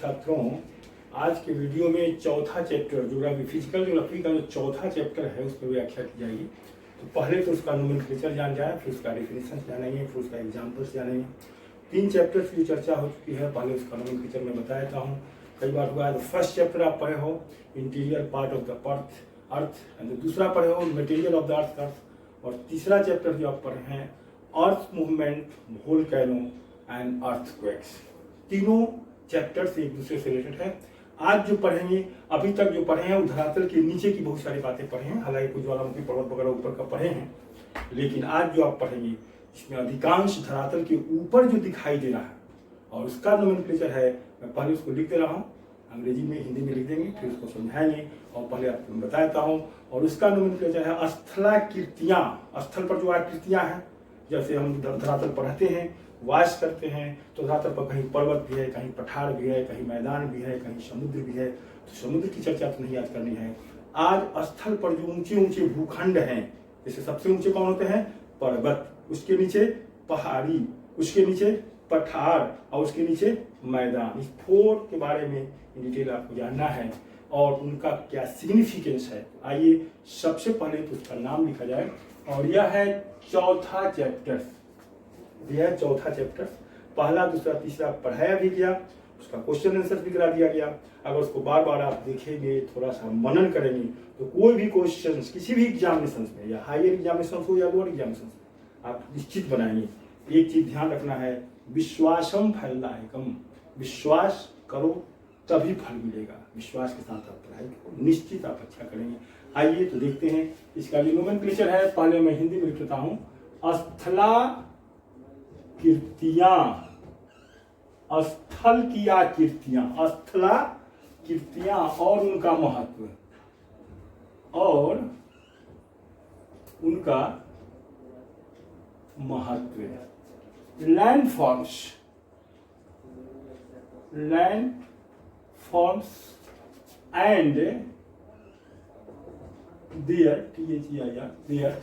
छात्रों, आज के वीडियो में चौथा चैप्टर ज्योग्राफी फिजिकल ज्योग्राफी का जो चौथा चैप्टर है उस पर व्याख्या की जाएगी। तो पहले तो उसका नोमेनक्लेचर जान जाए, फिर उसका डेफिनेशन जानेंगे, फिर उसका एग्जाम्पल्स जानेंगे। 3 चैप्टर्स की चर्चा हो चुकी है, पहले उसका नोमेनक्लेचर मैं बता देता हूँ। कई बार हुआ है तो फर्स्ट चैप्टर आप पढ़े हो interior part of the earth and दूसरा पढ़े हो मटेरियल ऑफ द अर्थ, और तीसरा चैप्टर जो आप पढ़े हैं earth movement, volcano and earthquakes. तीनों चैप्टर्स एक दूसरे से रिलेटेड है। आज जो पढ़ेंगे, अभी तक जो पढ़े हैं वो धरातल के नीचे की बहुत सारी बातें पढ़े हैं, हालांकि कुछ ज्वालामुखी पर्वत वगैरह ऊपर का पढ़े हैं, लेकिन आज जो आप पढ़ेंगे इसमें अधिकांश धरातल के ऊपर जो दिखाई दे रहा है और उसका नोमेनक्लेचर है। मैं पहले उसको लिख दे रहा हूँ, अंग्रेजी में हिंदी में लिख देंगे, फिर उसको समझाएंगे और पहले आपको बता देता हूँ। और उसका नोमेनक्लेचर है स्थलाकृतियां। स्थल पर जो आकृतियां हैं, जैसे हम धरातल पढ़ते हैं, वास करते हैं, तो धरातल पर कहीं पर्वत भी है, कहीं पठार भी है, कहीं मैदान भी है, कहीं समुद्र भी है। तो समुद्र की चर्चा तो नहीं आज करनी है। आज स्थल पर जो ऊंचे ऊंचे भूखंड हैं, जैसे सबसे ऊंचे कौन होते हैं? पर्वत, उसके नीचे पहाड़ी, उसके नीचे पठार और उसके नीचे मैदान। इस 4 के बारे में इन डिटेल आपको जानना है और उनका क्या सिग्निफिकेंस है। आइए सबसे पहले तो उसका नाम लिखा जाए, और यह है चौथा चैप्टर। यह है चौथा चैप्टर। पहला, दूसरा, तीसरा पढ़ाया भी गया, उसका क्वेश्चन आंसर भी करा दिया गया। अगर उसको बार बार आप देखेंगे, थोड़ा सा मनन करेंगे, तो कोई भी क्वेश्चन किसी भी एग्जामिनेशन में, या हायर एग्जामिनेशन हो या लोअर एग्जामिनेशन में, आप निश्चित बनाएंगे। एक चीज ध्यान रखना है, विश्वासम फलदायकम। विश्वास करो तभी फल मिलेगा। विश्वास के साथ आप पढ़ाई करो, निश्चित आप अच्छा करेंगे। आइए तो देखते हैं इसका जो नोमेनक्लेचर है। पहले मैं हिंदी में लिख देता हूं, स्थलाकृतियां। स्थल की आकृतियां, स्थलाकृतियां और उनका महत्व, और उनका महत्व। Landforms and their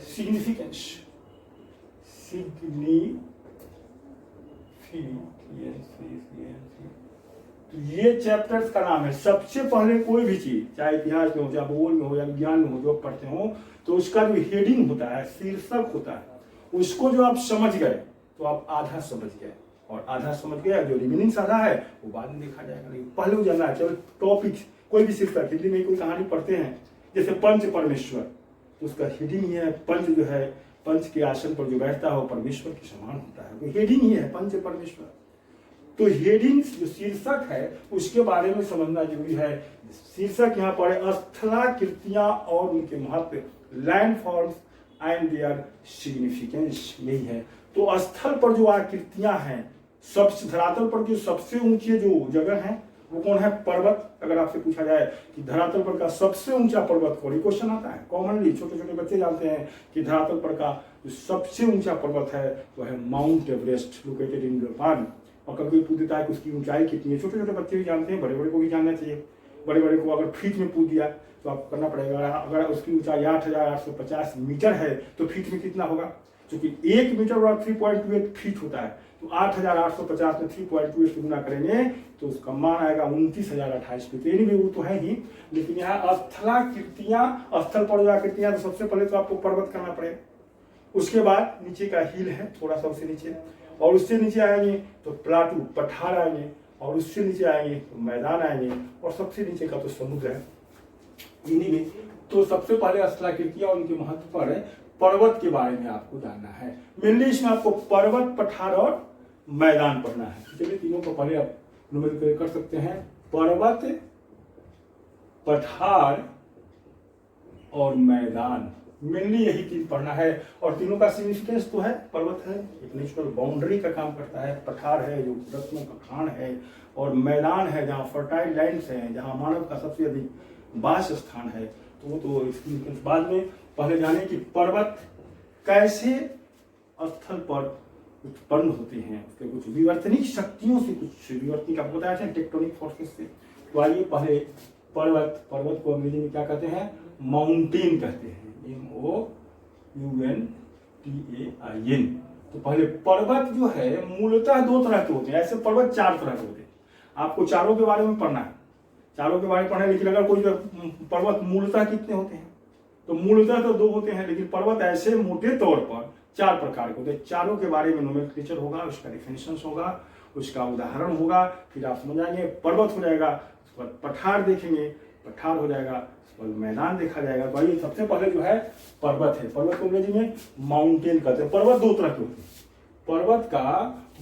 significance. तो ये चैप्टर्स का नाम है। सबसे पहले कोई भी चीज, चाहे इतिहास में हो, चाहे भूगोल में हो या विज्ञान में हो, जो पढ़ते हो, तो उसका जो हेडिंग होता है, शीर्षक होता है, उसको जो आप समझ गए तो आप आधा समझ गए, और आधा समझ गया, जो रिमेनिंग आधा है वो बाद में देखा जाएगा। नहीं, पहले वो जानना है। चलो टॉपिक, कोई भी शीर्षक, हिंदी में कोई कहानी पढ़ते हैं जैसे पंच परमेश्वर, तो उसका हेडिंग ही है पंच, जो है पंच के आसन पर जो बैठता है वो परमेश्वर के समान होता है, वो हेडिंग ही है पंच परमेश्वर। तो हेडिंग जो शीर्षक है उसके बारे में समझना जरूरी है। शीर्षक यहाँ पर स्थलाकृतियां और उनके महत्व, लैंडफॉर्म्स एंड देयर सिग्निफिकेंस, यही है। तो स्थल पर जो आकृतियां हैं, सबसे धरातल पर जो सबसे ऊंची जो जगह है वो कौन है? पर्वत। अगर आपसे पूछा जाए कि धरातल पर का सबसे ऊंचा पर्वत कौन, क्वेश्चन आता है कॉमनली, छोटे छोटे बच्चे जानते हैं कि धरातल पर का जो सबसे ऊंचा पर्वत है वो है mount Everest, located in Japan. और कभी पूछ देता है कि उसकी ऊंचाई कितनी है, छोटे छोटे बच्चे भी जानते हैं, बड़े बड़े को भी जानना चाहिए। बड़े बड़े को अगर फीट में पूछ दिया तो आपको करना पड़ेगा। अगर उसकी ऊंचाई 8,850 मीटर है तो फीट में कितना होगा? क्योंकि 1 मीटर और 3.28 फीट होता है, तो 8,850 में 3.28 से गुना करेंगे तो उसका मान आएगा 29,028 फीट। एनीवे वो तो है ही, लेकिन यहाँ स्थलाकृतियां, स्थल पर जो आकृतियां, तो सबसे पहले तो आपको पर्वत करना पड़ेगा। उसके बाद नीचे का हिल है थोड़ा सा, उससे नीचे, और उससे नीचे आएंगे तो प्लाटू, पठार आएंगे, और उससे नीचे आएंगे तो मैदान आएंगे, और सबसे नीचे का तो समुद्र है। इन्हीं में तो सबसे पहले स्थलाकृतियां और उनके महत्व पर पर्वत के बारे में आपको जानना है। मेनली इसमें आपको पर्वत, पठार और मैदान पढ़ना है। चलिए तीनों को पहले आप नोमेनक्लेचर कर सकते हैं। पर्वत, पठार और मैदान, मेनली यही चीज पढ़ना है। और तीनों का सिग्निफिकेंस तो है, पर्वत है एक नेचुरल बाउंड्री का काम करता है, पठार है जो रत्नों का खान है, और मैदान है जहाँ फर्टाइल लैंड्स हैं, जहाँ मानव का सबसे अधिक वास स्थान है। तो वो तो सिग्निफिकेंस बाद में। पहले जाने कि पर्वत कैसे स्थल पर उत्पन्न होते हैं, उसके कुछ विवर्तनिक शक्तियों से, कुछ विवर्तनिक आपको बताया था टेक्टोनिक फोर्सेस से। तो आइए पहले पर्वत को अंग्रेजी में क्या कहते हैं? माउंटेन कहते हैं, MOUNTAIN। तो पहले पर्वत जो है मूलतः 2 तरह के होते हैं। ऐसे पर्वत 4 तरह के होते हैं। आपको चारों के बारे में पढ़ना है, चारों के बारे में पढ़ना है। लेकिन अगर कोई पर्वत मूलतः कितने होते हैं, तो मूलतः तो 2 होते हैं, लेकिन पर्वत ऐसे मोटे तौर पर 4 प्रकार के होते हैं। चारों के बारे में नोमेनक्लेचर होगा, उसका डिफिनेशन होगा, उसका उदाहरण होगा, फिर आप समझ आएंगे। पर्वत हो जाएगा, उस पर पठार देखेंगे, पठार हो जाएगा, उस पर मैदान देखा जाएगा। तो आइए सबसे पहले जो है पर्वत है। पर्वत को अंग्रेजी में माउंटेन कहते हैं। पर्वत 2 तरह के होते हैं, पर्वत का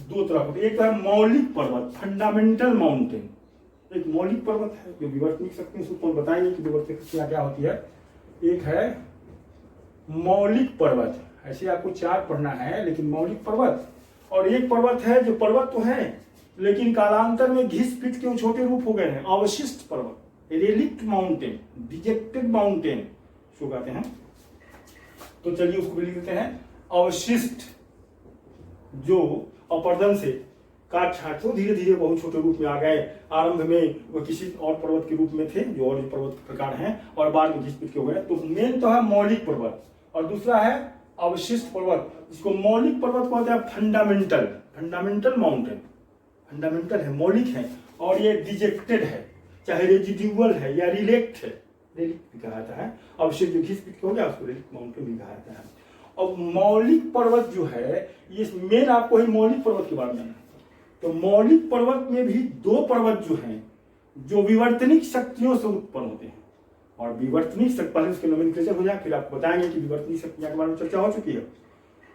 2 तरह होते हैं। एक है मौलिक पर्वत, फंडामेंटल माउंटेन। एक मौलिक पर्वत है जो विवर्तनिक शक्ति से ऊपर बताएंगे कि विवर्तनिक शक्तियां क्या होती है। एक है मौलिक पर्वत, ऐसे आपको 4 पढ़ना है, लेकिन मौलिक पर्वत। और एक पर्वत है जो पर्वत तो है लेकिन कालांतर में घिस पिट के छोटे रूप हो गए हैं, अवशिष्ट पर्वत, रेलिक्ट माउंटेन, डिजेक्टेड माउंटेन इसको कहते हैं। तो चलिए उसको लिख देते हैं अवशिष्ट, जो अपर्दन से काट छाट तो धीरे धीरे बहुत छोटे रूप में आ गए। आरंभ में वो किसी और पर्वत के रूप में थे, जो और पर्वत के प्रकार हैं, और बाद में घिस पिट के हो गए। तो मेन तो है मौलिक पर्वत, और दूसरा है अवशिष्ट पर्वत, जिसको मौलिक पर्वत कहते हैं फंडामेंटल, फंडामेंटल माउंटेन। फंडामेंटल है, मौलिक है, और ये डिजेक्टेड है, चाहे रेजिडुअल है या रिलेक्ट है, रिलेक्ट भी कहा जाता है। अवशिष्ट जो घिस पिट के हो गया उसको रिलेक्ट माउंटेन भी कहा जाता है। और मौलिक पर्वत जो है, ये मेन आपको ही मौलिक पर्वत के बारे में जानना है। तो मौलिक पर्वत में भी 2 पर्वत जो हैं, जो विवर्तनिक शक्तियों से उत्पन्न होते हैं। और विवर्तनिक शक्ति, पहले उसके नोमेनक्लेचर हो जाए, फिर आपको बताएंगे कि विवर्तनिक शक्तियां के बारे में चर्चा हो चुकी है।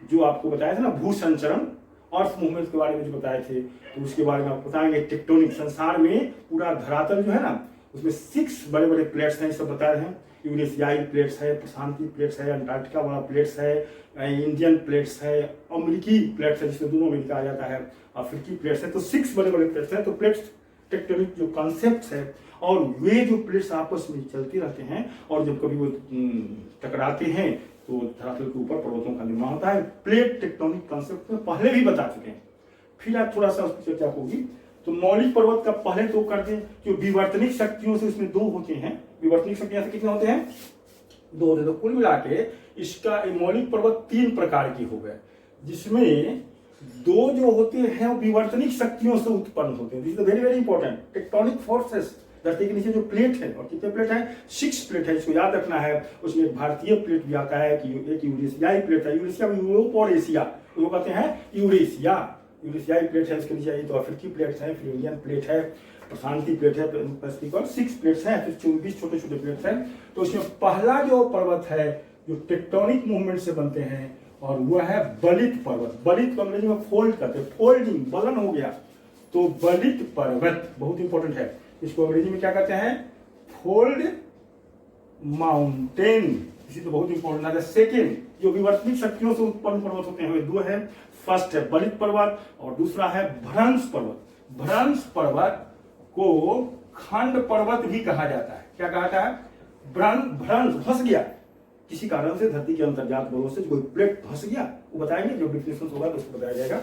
जो आपको बताया था ना भू संचरण, अर्थ मूवमेंट के बारे में जो बताए थे, तो उसके बारे में आपको बताएंगे। टेक्टोनिक, संसार में पूरा धरातल जो है ना, उसमें 6 बड़े बड़े प्लेट्स हैं, सब बता रहे हैं। यूरेशियाई प्लेट्स है, प्रशांतीय प्लेट्स है, अंटार्कटिका वाला प्लेट्स है, इंडियन प्लेट्स है, अमेरिकी प्लेट्स है जिसमें दोनों अमेरिका आ जाता है, अफ्रीकी प्लेट्स है। तो 6 बड़े बड़े प्लेट्स हैं। तो प्लेट्स टेक्टोनिक जो कॉन्सेप्ट है, और वे जो प्लेट्स आपस में चलते रहते हैं, और जब कभी वो टकराते हैं तो धरातल के ऊपर पर्वतों का निर्माण होता है। प्लेट टेक्टोनिक कॉन्सेप्ट में पहले भी बता चुके हैं, फिर आप थोड़ा सा उसकी चर्चा होगी। तो मौलिक पर्वत का पहले तो करते हैं, जो विवर्तनिक शक्तियों से उसमें 2 होते हैं। विवर्तनिक शक्तियां से कितने होते हैं? 2 होते हैं। तो कुल मिला के इसका मौलिक पर्वत 3 प्रकार के हो गए, जिसमें 2 जो होते हैं वो विवर्तनिक शक्तियों से उत्पन्न होते हैं। This is very very important. Tectonic forces, धरती के नीचे जो प्लेट है, और कितने प्लेट है? 6 प्लेट है, इसको याद रखना है। उसमें एक भारतीय प्लेट भी आता है, कि एक यूरेशियाई प्लेट है। यूरेशिया में यूरोप और एशिया, वो कहते हैं यूरेशिया, यूरेशियाई प्लेट है। उसके नीचे तो अफ्रीकी प्लेट है, फिर इंडियन प्लेट है, प्रशांतीय प्लेट है, पैसिफिक, और 6 प्लेट्स हैं, फिर 24 छोटे छोटे प्लेट्स हैं। तो उसमें पहला जो पर्वत है जो टेक्टोनिक मूवमेंट से बनते हैं, और वह है बलित पर्वत। बलित को अंग्रेजी में फोल्ड कहते हैं, फोल्डिंग, बलन हो गया। तो बलित पर्वत बहुत इंपॉर्टेंट है। इसको अंग्रेजी में क्या कहते हैं? Fold mountain. इसी तो बहुत इंपॉर्टेंट है। सेकेंड, जो विवर्तनिक शक्तियों से उत्पन्न पर्वत होते हैं, वे 2 हैं। फर्स्ट है बलित पर्वत, और दूसरा है भ्रंश पर्वत। भ्रंश पर्वत को खंड पर्वत भी कहा जाता है। क्या कहा जाता है? भ्रंश, फंस गया किसी कारण से, धरती के अंतर्जात बलों से कोई प्लेट फंस गया, वो बताएंगे। जो डिफिनेशन होगा तो उसको बताया जाएगा।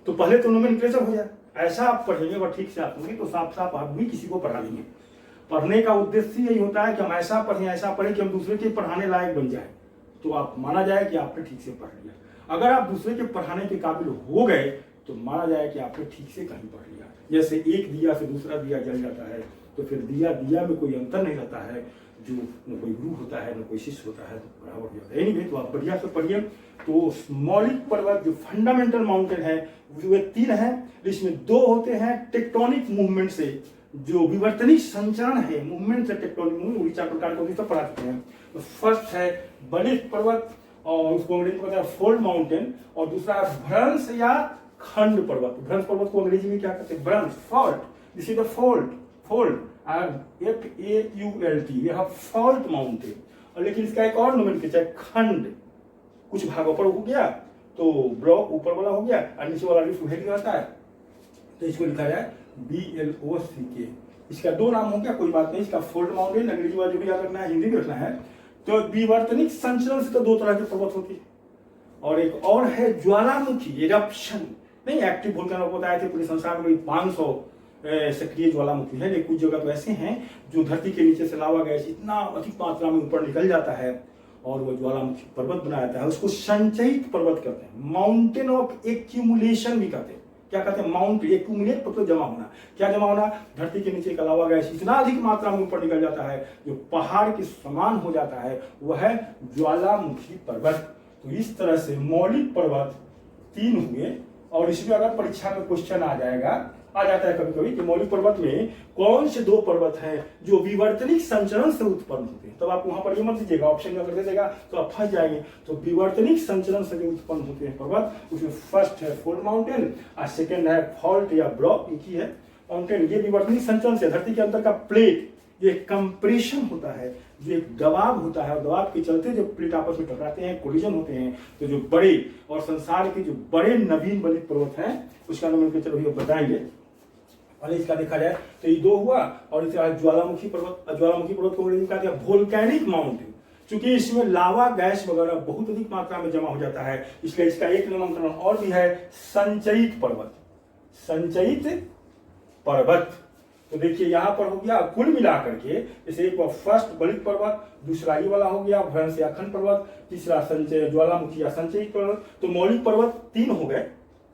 तो पहले तो नोमेनक्लेचर हो जाए, ऐसा आप पढ़ेंगे और ठीक से आप सुनेंगे तो साफ साफ आप भी किसी को पढ़ा देंगे। पढ़ने का उद्देश्य यही होता है कि हम ऐसा पढ़ें कि हम दूसरे के पढ़ाने लायक बन जाए, तो आप माना जाए कि आपने ठीक से पढ़ लिया। अगर आप दूसरे के पढ़ाने के काबिल हो गए तो माना जाए कि आपने ठीक से कहीं पढ़ लिया। जैसे एक दिया से दूसरा दिया जल जाता है, तो फिर दिया में कोई अंतर नहीं रहता है। जो न कोई गुरु होता है, न कोई शिष्य होता है, तो बराबर हो जाता है। एनीवे, तो आप बढ़िया से पढ़िए। तो मौलिक पर्वत जो फंडामेंटल माउंटेन है, वे 3 हैं, जिसमें 2 होते हैं टेक्टोनिक मूवमेंट से, जो विवर्तनिक संचरण है, मूवमेंट से टेक्टोनिक मूवमेंट 4 प्रकार को तो पढ़ा चुके हैं। तो फर्स्ट है बलित पर्वत, और उसको अंग्रेजी में कहते हैं फोल्ड माउंटेन, और दूसरा है भ्रंश या खंड पर्वत। भ्रंश पर्वत को अंग्रेजी में क्या कहते हैं? भ्रंश, fault. This is the fold, fold, FAULT, यह फॉल्ट माउंटेन। और लेकिन इसका एक और नोमेनक्लेचर, खंड। कुछ भाग ऊपर हो गया तो ब्लॉक ऊपर वाला हो गया, और नीचे वाला रिफ्ट हेड रहता है, तो इसको लिखा जाए BLOCK। इसका 2 नाम हो गया, कोई बात नहीं। इसका फोल्ड माउंटेन अंग्रेजी वाला जो भी याद रखना है, हिंदी में रखना है। तो विवर्तनिक संचलन से तो 2 तरह के पर्वत होती है, और एक और है ज्वालामुखी, इरप्शन। नहीं, एक्टिव वोल्केनो बताए थे पूरे संसार में 500 सक्रिय ज्वालामुखी है, लेकिन कुछ जगह तो ऐसे हैं जो धरती के नीचे से लावा गैस इतना अधिक मात्रा में ऊपर निकल जाता है और वो ज्वालामुखी पर्वत बना जाता है। उसको संचयित पर्वत कहते हैं, माउंटेन ऑफ एक्यूमुलेशन भी कहते हैं। क्या कहते हैं, माउंट एक्यूमुलेट पर जमा होना। क्या जमा होना? धरती के नीचे का लावा गैस इतना अधिक मात्रा में ऊपर निकल जाता है जो पहाड़ के समान हो जाता है, वह है ज्वालामुखी पर्वत। तो इस तरह से मौलिक पर्वत 3 हुए। और इसमें अगर परीक्षा में क्वेश्चन आ जाता है कभी कभी कि मौलिक पर्वत में कौन से 2 पर्वत हैं जो विवर्तनिक संचरण से उत्पन्न होते हैं, तब आप वहां पर ये मत दीजिएगा, ऑप्शन में अगर दे देगा तो आप फंस जाएंगे। तो विवर्तनिक संचरण से जो उत्पन्न होते हैं पर्वत, उसमें फर्स्ट है फोल्ड माउंटेन और सेकेंड है फॉल्ट या ब्लॉक, एक ही है माउंटेन। ये विवर्तनिक संचरण से धरती के अंदर का प्लेट जो एक कंप्रेशन होता है, जो एक दबाव होता है, और दबाव के चलते जो प्लेट आपस में टकराते हैं, कोलिजन होते हैं, तो जो बड़े और संसार के जो बड़े नवीन बलित पर्वत हैं उसका नाम इनके चलो बताएंगे। और इसका देखा जाए तो ये 2 हुआ। और इसका ज्वालामुखी पर्वत को कहते हैं वोल्केनिक माउंटेन, क्योंकि इसमें लावा गैस वगैरह बहुत अधिक मात्रा में जमा हो जाता है, इसलिए इसका एक नामकरण और भी है संचयित पर्वत। संचयित पर्वत। तो देखिए यहाँ पर हो गया कुल मिलाकर के, जैसे एक फर्स्ट बलित पर्वत, दूसरा ये वाला हो गया भ्रंश या अखंड पर्वत, तीसरा संचय ज्वालामुखी या संचयित पर्वत। तो मौलिक पर्वत 3 हो गए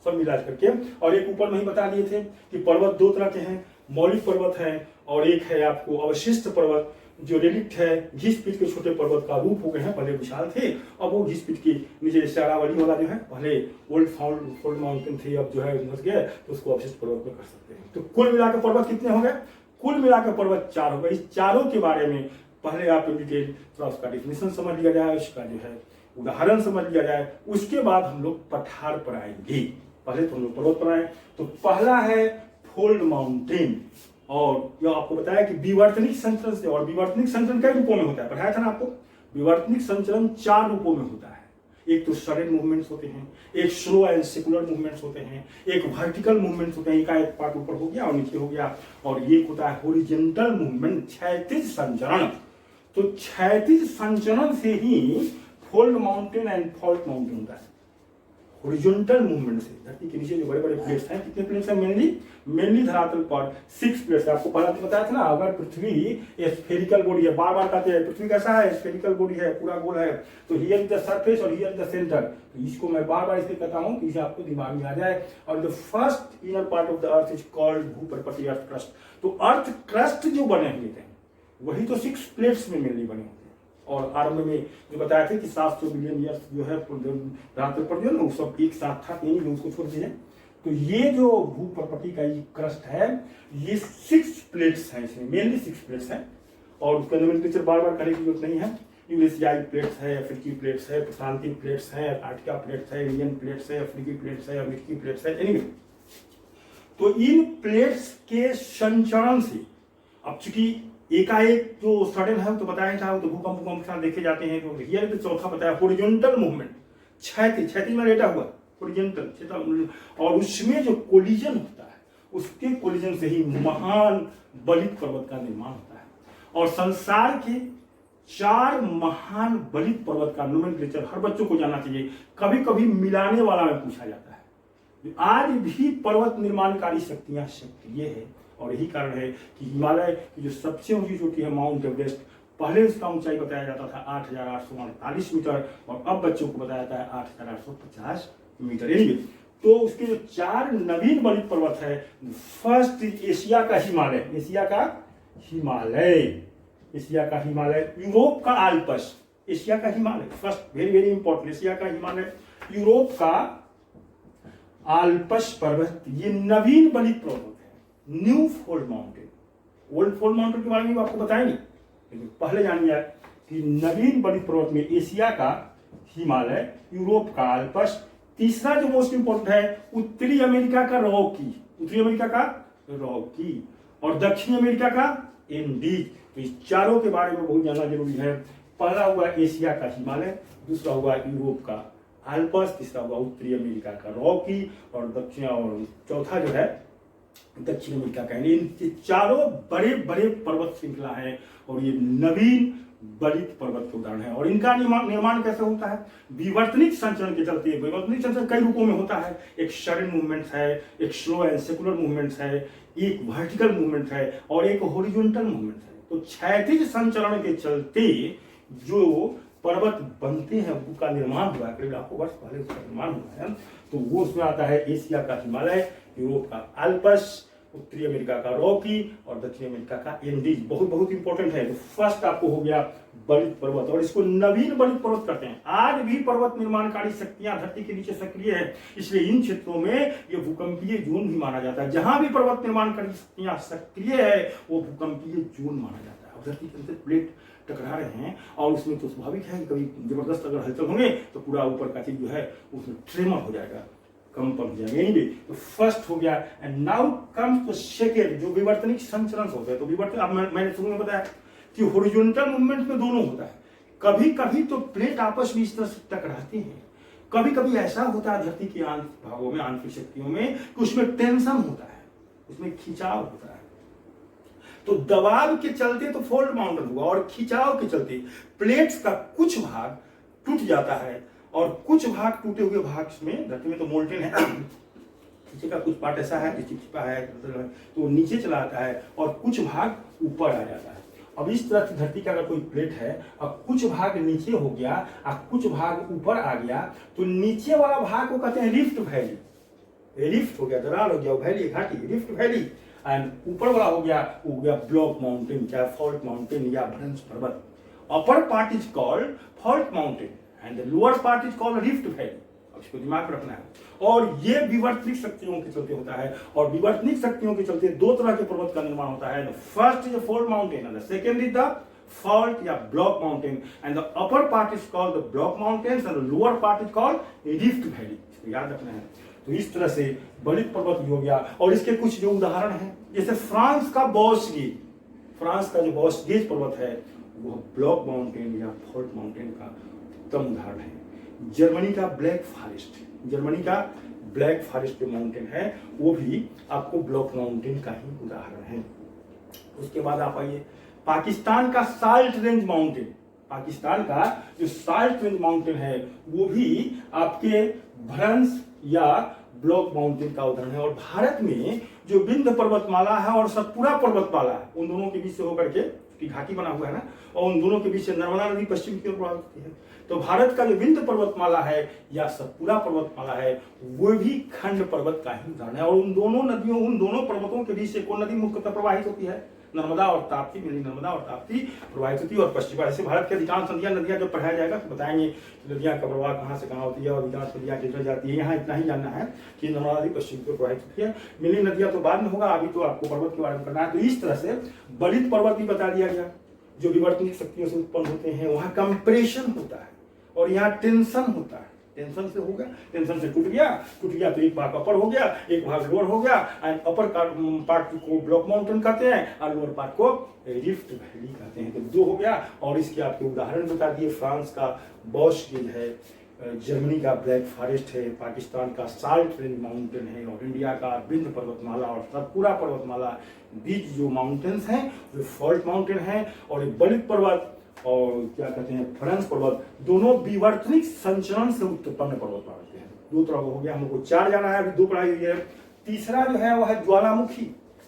सब मिला करके। और एक ऊपर में ही बता दिए थे कि पर्वत 2 तरह के हैं, मौलिक पर्वत है और एक है आपको अवशिष्ट पर्वत, जो रेलिक्ट है घिस-पिट के छोटे पर्वत का रूप हो गए हैं। पहले विशाल थे, अब वो घिस-पिट के नीचे शरावली वाला जो है, पहले ओल्ड फोल्ड माउंटेन थे, अब जो है घुस गए, तो उसको अवशिष्ट पर्वत में कर सकते हैं। तो कुल मिलाकर पर्वत कितने हो गए? कुल मिलाकर पर्वत 4 हो गए। इस चारों के बारे में पहले आप डिटेल थोड़ा उसका डिफिनेशन समझ लिया जाए, उसका जो है उदाहरण समझ लिया जाए, उसके बाद हम लोग पठार पर आएंगे। पहले तो हम लोग पर्वत पर आए। तो पहला है फोल्ड माउंटेन, और जो आपको बताया कि विवर्तनिक संचरण से, और विवर्तनिक संचरण कई रूपों में होता है, पढ़ाया था ना आपको। विवर्तनिक संचरण 4 रूपों में होता है। एक तो सडन मूवमेंट्स होते हैं, एक स्लो एंड सेकुलर मूवमेंट्स होते हैं, एक वर्टिकल मूवमेंट्स होते हैं, एक पार्ट ऊपर हो गया और नीचे हो गया, और ये होता है हॉरिजॉन्टल मूवमेंट, क्षैतिज संचरण। तो क्षैतिज संचरण से ही fold mountain and fault mountain होता है। हॉरिजॉन्टल मूवमेंट से धरती के नीचे जो बड़े बड़े प्लेट्स हैं, कितने प्लेट्स हैं? मेनली धरातल पर 6 प्लेट्स है। आपको पहले तो बताया था ना, अगर पृथ्वी स्फेरिकल बॉडी है, बार बार कहते हैं पृथ्वी कैसा है, स्फेरिकल बॉडी है, पूरा गोल है, तो हियर इज द सरफेस और हियर इज द सेंटर। तो इसको मैं बार बार इसलिए कहता हूं कि इसे आपको दिमाग में आ जाए। और the first inner part of the earth is called भूपर्पटी अर्थ क्रस्ट। तो अर्थ क्रस्ट जो बने हुए थे वही तो 6 प्लेट्स में मेनली बने होते हैं। और आरंभ में जो बताया था कि 700 बिलियन ईयर्स जो है धरातल पर जो है ना, वो सब एक साथ था, नहीं उसको छोड़ दीजिए। तो ये जो भूपर्पटी का ये क्रस्ट है, ये 6 प्लेट्स हैं, इसमें मेनली 6 प्लेट्स हैं। और उसका नोमेनक्लेचर बार बार करने की जरूरत नहीं है। यूरेशियाई प्लेट्स है, अफ्रीकी प्लेट्स है, प्रशांतीय प्लेट्स है, अंटार्कटिका प्लेट्स है, इंडियन प्लेट्स है, अफ्रीकी प्लेट्स है, अमेरिकी प्लेट्स है, एनीवे। तो इन प्लेट्स के संचरण से अब चूंकि एकाएक जो सडन है तो बताया था, तो भूकंप के साथ देखे जाते हैं। तो हियर तो चौथा बताया हॉरिजॉन्टल मूवमेंट, क्षैतिज में लेटा हुआ हॉरिजॉन्टल, और उसमें जो कोलिजन होता है, उसके कोलिजन से ही महान बलित पर्वत का निर्माण होता है। और संसार के 4 महान बलित पर्वत का नोमेनक्लेचर हर बच्चों को जानना चाहिए, कभी कभी मिलाने वाला में पूछा जाता है। आज भी पर्वत निर्माणकारी शक्तियां सक्रिय है, और यही कारण है कि हिमालय की जो सबसे ऊंची चोटी है माउंट एवरेस्ट, पहले उसका ऊंचाई बताया जाता था 8,848 मीटर, और अब बच्चों को बताया जाता है 8,850 मीटर। तो उसके जो 4 नवीन बलित पर्वत है, फर्स्ट एशिया का हिमालय, एशिया का हिमालय, यूरोप का आल्पस, एशिया का Himalaya first, very very important, Asia का हिमालय, यूरोप का आल्पस पर्वत, ये नवीन बलित पर्वत है। New fold mountain, old fold mountain के बारे में आपको बताएंगे, लेकिन पहले जानिए कि नवीन बलित पर्वत में एशिया का हिमालय, यूरोप का आल्पस, तीसरा जो मोस्ट इंपोर्टेंट है उत्तरी अमेरिका का रॉकी, और दक्षिणी अमेरिका का एंडीज। तो इस चारों के बारे में बहुत जानना जरूरी है। पहला हुआ एशिया का हिमालय, दूसरा हुआ यूरोप का आल्पस, तीसरा हुआ उत्तरी अमेरिका का रॉकी, और दक्षिण, और चौथा जो है दक्षिण अमेरिका का। इन चारों बड़े बड़े पर्वत श्रृंखला है, और ये नवीन बलित पर्वत के उदाहरण है। और इनका निर्माण कैसे होता है? विवर्तनिक संचरण के चलते। विवर्तनिक संचरण कई रूपों में होता है, एक सडन मूवमेंट है, एक स्लो एंड सेकुलर मूवमेंट है, एक वर्टिकल मूवमेंट है, और एक हॉरिजॉन्टल मूवमेंट है। तो क्षैतिज संचरण के चलते जो पर्वत बनते हैं, उनका निर्माण हुआ है, करीब लाखों वर्ष पहले उसका निर्माण हुआ है। तो वो उसमें आता है एशिया का हिमालय, यूरोप का अल्पस, उत्तरी अमेरिका का रॉकी और दक्षिण अमेरिका का एंडीज। बहुत बहुत इंपॉर्टेंट है। तो फर्स्ट आपको हो गया बलित पर्वत, और इसको नवीन बलित पर्वत कहते हैं। आज भी पर्वत निर्माणकारी शक्तियां धरती के नीचे सक्रिय है, इसलिए इन क्षेत्रों में ये भूकंपीय जोन भी माना जाता है। जहां भी पर्वत निर्माणकारी शक्तियां सक्रिय है वो भूकंपीय जोन माना जाता है। धरती के अंदर प्लेट टकरा रहे हैं और उसमें तो स्वाभाविक है कि कभी जबरदस्त अगर हलचल होंगे तो पूरा ऊपर का चीज जो है उसमें ट्रेमर हो जाएगा, कंपन हो जाएगा। एनीवे, तो फर्स्ट हो गया। And now comes to second, जो विवर्तनिक संचरण होते हैं। तो विवर्तन, अब मैंने शुरू में बताया कि हॉरिजॉन्टल मूवमेंट में दोनों होता है। कभी कभी तो प्लेट आपस में इस तरह से टकराती हैं, कभी कभी ऐसा होता है धरती के भागों में, आंतरिक शक्तियों में, कि उसमें टेंशन होता है, उसमें खिंचाव होता है। तो दबाव के चलते तो फोल्ड माउंटेन हुआ, और खिंचाव के चलते प्लेट्स का कुछ भाग टूट जाता है और कुछ भाग, टूटे हुए भाग में, धरती में तो मोल्टेन है, नीचे का कुछ पार्ट ऐसा है जो चिपचिपा है तो नीचे चला आता है और कुछ भाग ऊपर आ जाता है। अब इस तरह से धरती का अगर कोई प्लेट है और कुछ भाग नीचे हो गया और कुछ भाग ऊपर आ गया, तो नीचे वाला भाग को कहते हैं रिफ्ट वैली। रिफ्ट हो गया, दरार हो गया, वैली घाटी, रिफ्ट वैली। एंड ऊपर वाला हो गया ब्लॉक माउंटेन, चाहे फॉल्ट माउंटेन या भ्रंश पर्वत। अपर part is called fault mountain and the lower part is called rift valley. अब इसको दिमाग में रखना है। और ये विवर्तनिक शक्तियों के चलते होता है, और विवर्तनिक शक्तियों के चलते दो तरह के पर्वत का निर्माण होता है। First is fault mountain and the second is the fault या block mountain. And the upper part is called the block mountains and the lower part is called rift valley. इसको याद रखना है। तो इस तरह से बलित पर्वत हो गया। और इसके कुछ जो उदाहरण हैं, जैसे फ्रांस का बॉस गेज, फ्रांस का जो बॉस गेज पर्वत है वो ब्लॉक माउंटेन या फॉल्ट माउंटेन का उत्तम उदाहरण है। जर्मनी का ब्लैक फॉरेस्ट, जर्मनी का ब्लैक फॉरेस्ट जो माउंटेन है वो भी आपको ब्लॉक माउंटेन का ही उदाहरण है। उसके बाद आप आइए पाकिस्तान का साल्ट रेंज माउंटेन। पाकिस्तान का जो साल्ट रेंज माउंटेन है वो भी आपके भ्रंश या ब्लॉक माउंटेन का उदाहरण है। और भारत में जो विंध्य पर्वतमाला है और सतपुरा पर्वतमाला है, उन दोनों के बीच से होकर के घाटी बना हुआ है ना, और उन दोनों के बीच से नर्मदा नदी पश्चिम की ओर प्रवाहित होती है। तो भारत का जो विंध्य पर्वतमाला है या सतपुरा पर्वतमाला है वो भी खंड पर्वत का ही उदाहरण है। और उन दोनों नदियों, उन दोनों पर्वतों के बीच से कौन नदी मुख्यतः प्रवाहित होती है? नर्मदा और ताप्ती, मिली नर्मदा और ताप्ती प्रवाहित होती है। और पश्चिम ऐसे भारत की अधिकांश नदियां जब पढ़ाया जाएगा तो बताएंगे नदियां का प्रवाह कहाँ से कहाँ होती है और अधिकांश नदियां किधर जाती है। यहाँ इतना ही जानना है कि नर्मदा नदी पश्चिम की ओर प्रवाहित होती है, मिली नदियां तो बाद में होगा, अभी तो आपको पर्वत के बारे में करना है। तो इस तरह से बलित पर्वत भी बता दिया गया, जो विवर्तनिक शक्तियों से उत्पन्न होते हैं। वहां कंप्रेशन होता है और यहाँ टेंशन होता है। टेंशन से हो गया, टेंशन से टूट गया तो एक भाग अपर हो गया, एक भाग लोअर हो गया। एंड अपर पार्ट को ब्लॉक माउंटेन कहते हैं और लोअर पार्ट को रिफ्ट वैली कहते हैं। तो दो हो गया। और इसके आपके उदाहरण बता दिए, फ्रांस का बॉश गेज है, जर्मनी का ब्लैक फॉरेस्ट है, पाकिस्तान का साल्ट रेंज माउंटेन है, और इंडिया का विंध्य पर्वतमाला और सतपुरा पर्वतमाला बीच जो माउंटेन्स हैं जो फॉल्ट माउंटेन है। और एक बलित पर्वत और क्या कहते हैं भ्रंश पर्वत, दोनों विवर्तनिक संचरण से उत्पन्न पर्वत मानते हैं। दो तरह हो गया, हमको चार जाना है, अभी दो पढ़ाई हुई है। तीसरा जो है वह है ज्वालामुखी।